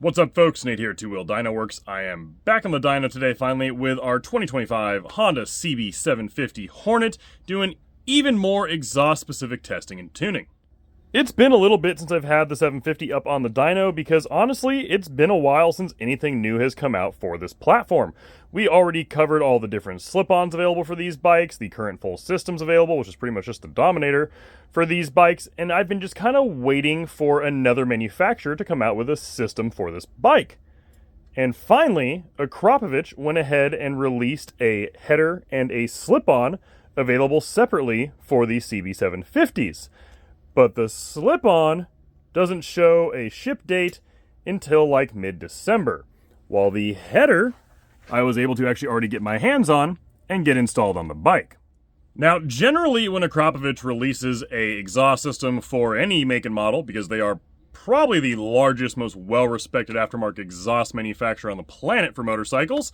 What's up, folks? Nate here at Two Wheel Dyno Works. I am back on the dyno today, finally, with our 2025 Honda CB750 Hornet, doing even more exhaust-specific testing and tuning. It's been a little bit since I've had the 750 up on the dyno because, honestly, it's been a while since anything new has come out for this platform. We already covered all the different slip-ons available for these bikes, the current full systems available, which is pretty much just the Dominator for these bikes, and I've been just kind of waiting for another manufacturer to come out with a system for this bike. And finally, Akrapovic went ahead and released a header and a slip-on available separately for the CB750s. But the slip-on doesn't show a ship date until like mid-December, while the header I was able to actually already get my hands on and get installed on the bike. Now, generally when Akrapovic releases a exhaust system for any make and model, because they are probably the largest, most well-respected aftermarket exhaust manufacturer on the planet for motorcycles,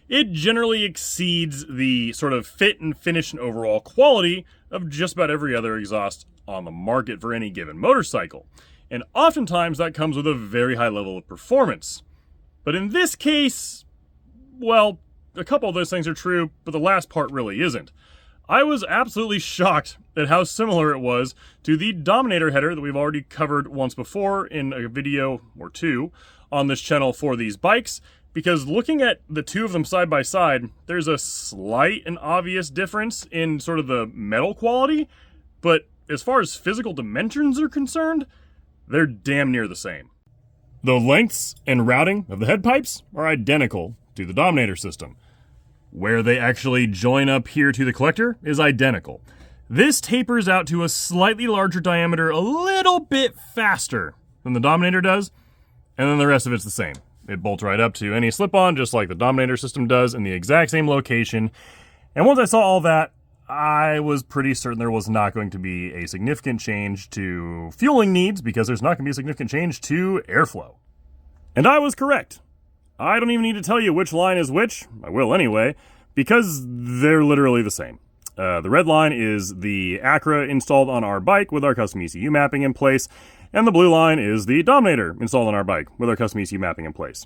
it generally exceeds the sort of fit and finish and overall quality of just about every other exhaust on the market for any given motorcycle. And oftentimes that comes with a very high level of performance. But in this case, well, a couple of those things are true, but the last part really isn't. I was absolutely shocked at how similar it was to the Dominator header that we've already covered once before in a video or two on this channel for these bikes, because looking at the two of them side by side, there's a slight and obvious difference in sort of the metal quality, but as far as physical dimensions are concerned, they're damn near the same. The lengths and routing of the head pipes are identical to the Dominator system. Where they actually join up here to the collector is identical. This tapers out to a slightly larger diameter a little bit faster than the Dominator does, and then the rest of it's the same. It bolts right up to any slip-on, just like the Dominator system does, in the exact same location. And once I saw all that, I was pretty certain there was not going to be a significant change to fueling needs, because there's not going to be a significant change to airflow. And I was correct. I don't even need to tell you which line is which. I will anyway, because they're literally the same. The red line is the Akra installed on our bike with our custom ECU mapping in place, and the blue line is the Dominator installed on our bike with our custom ECU mapping in place.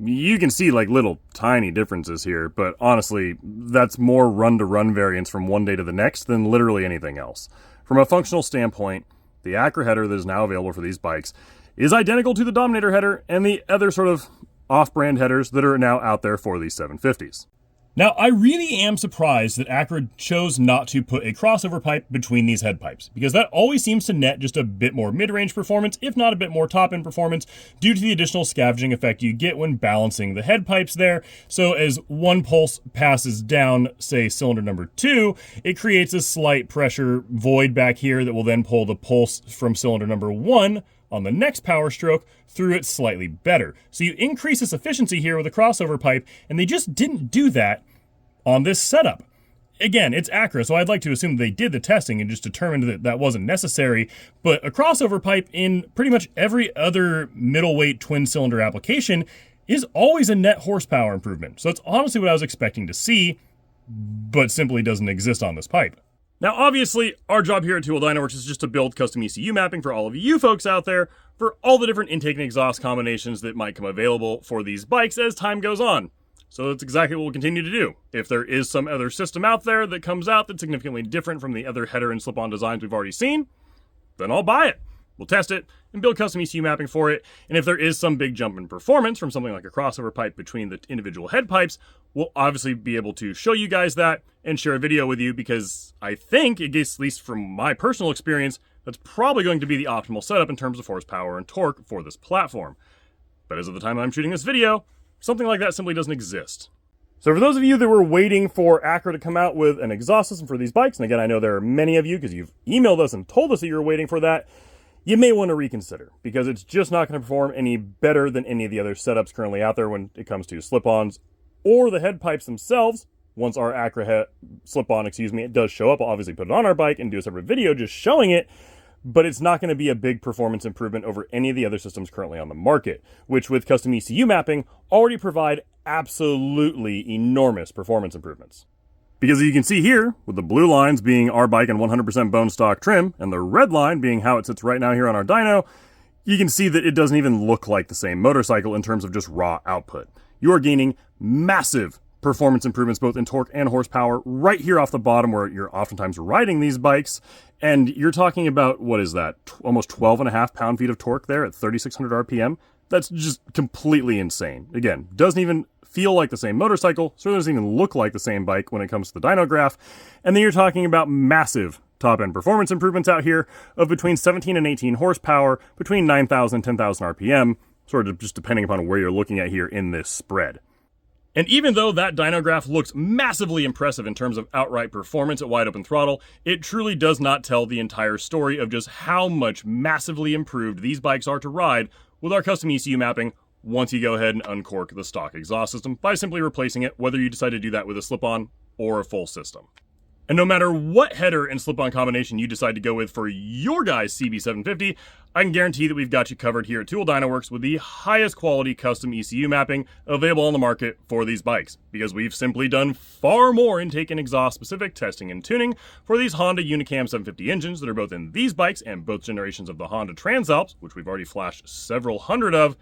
You can see like little tiny differences here, but honestly, that's more run-to-run variance from one day to the next than literally anything else. From a functional standpoint, the Akra header that is now available for these bikes is identical to the Dominator header and the other sort of off-brand headers that are now out there for these 750s. Now, I really am surprised that Akra chose not to put a crossover pipe between these head pipes, because that always seems to net just a bit more mid-range performance, if not a bit more top-end performance, due to the additional scavenging effect you get when balancing the head pipes there. So as one pulse passes down, say, cylinder number 2, it creates a slight pressure void back here that will then pull the pulse from cylinder number 1 on the next power stroke through it slightly better. So you increase this efficiency here with a crossover pipe, and they just didn't do that on this setup. Again, it's Akra, so I'd like to assume they did the testing and just determined that that wasn't necessary, but a crossover pipe in pretty much every other middleweight twin-cylinder application is always a net horsepower improvement. So it's honestly what I was expecting to see, but simply doesn't exist on this pipe. Now, obviously, our job here at Two Wheel Dyno Works is just to build custom ECU mapping for all of you folks out there for all the different intake and exhaust combinations that might come available for these bikes as time goes on. So that's exactly what we'll continue to do. If there is some other system out there that comes out that's significantly different from the other header and slip-on designs we've already seen, then I'll buy it. We'll test it and build custom ECU mapping for it. And if there is some big jump in performance from something like a crossover pipe between the individual head pipes, we'll obviously be able to show you guys that and share a video with you, because I think, at least from my personal experience, that's probably going to be the optimal setup in terms of horsepower and torque for this platform. But as of the time I'm shooting this video, something like that simply doesn't exist. So for those of you that were waiting for Akra to come out with an exhaust system for these bikes, and again, I know there are many of you because you've emailed us and told us that you're waiting for that, you may want to reconsider, because it's just not going to perform any better than any of the other setups currently out there when it comes to slip-ons or the head pipes themselves. Once our Akra slip-on, it does show up, I'll obviously put it on our bike and do a separate video just showing it, but it's not going to be a big performance improvement over any of the other systems currently on the market, which with custom ECU mapping already provide absolutely enormous performance improvements. Because as you can see here, with the blue lines being our bike and 100% bone stock trim, and the red line being how it sits right now here on our dyno, You can see that it doesn't even look like the same motorcycle in terms of just raw output. You are gaining massive performance improvements both in torque and horsepower right here off the bottom where you're oftentimes riding these bikes. And you're talking about, what is that, almost 12.5 pound-feet of torque there at 3,600 RPM? That's just completely insane. Again, doesn't even feel like the same motorcycle, so it doesn't even look like the same bike when it comes to the dyno graph. And then you're talking about massive top-end performance improvements out here of between 17 and 18 horsepower, between 9,000 and 10,000 RPM, sort of just depending upon where you're looking at here in this spread. And even though that dyno graph looks massively impressive in terms of outright performance at wide open throttle, it truly does not tell the entire story of just how much massively improved these bikes are to ride with our custom ECU mapping once you go ahead and uncork the stock exhaust system by simply replacing it, whether you decide to do that with a slip-on or a full system. And no matter what header and slip-on combination you decide to go with for your guys' CB750, I can guarantee that we've got you covered here at Tool Dyno Works with the highest quality custom ECU mapping available on the market for these bikes, because we've simply done far more intake and exhaust-specific testing and tuning for these Honda Unicam 750 engines that are both in these bikes and both generations of the Honda Transalps, which we've already flashed several hundred of,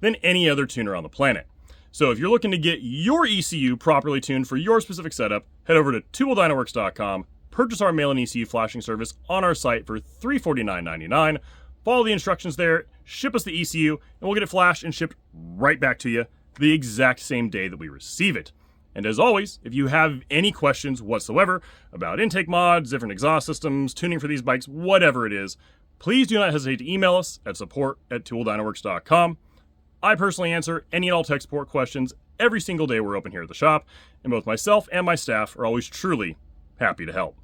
than any other tuner on the planet. So if you're looking to get your ECU properly tuned for your specific setup, head over to tooldynoworks.com, purchase our mail-in ECU flashing service on our site for $349.99, follow the instructions there, ship us the ECU, and we'll get it flashed and shipped right back to you the exact same day that we receive it. And as always, if you have any questions whatsoever about intake mods, different exhaust systems, tuning for these bikes, whatever it is, please do not hesitate to email us at support@tooldynoworks.com. I personally answer any and all tech support questions every single day we're open here at the shop, and both myself and my staff are always truly happy to help.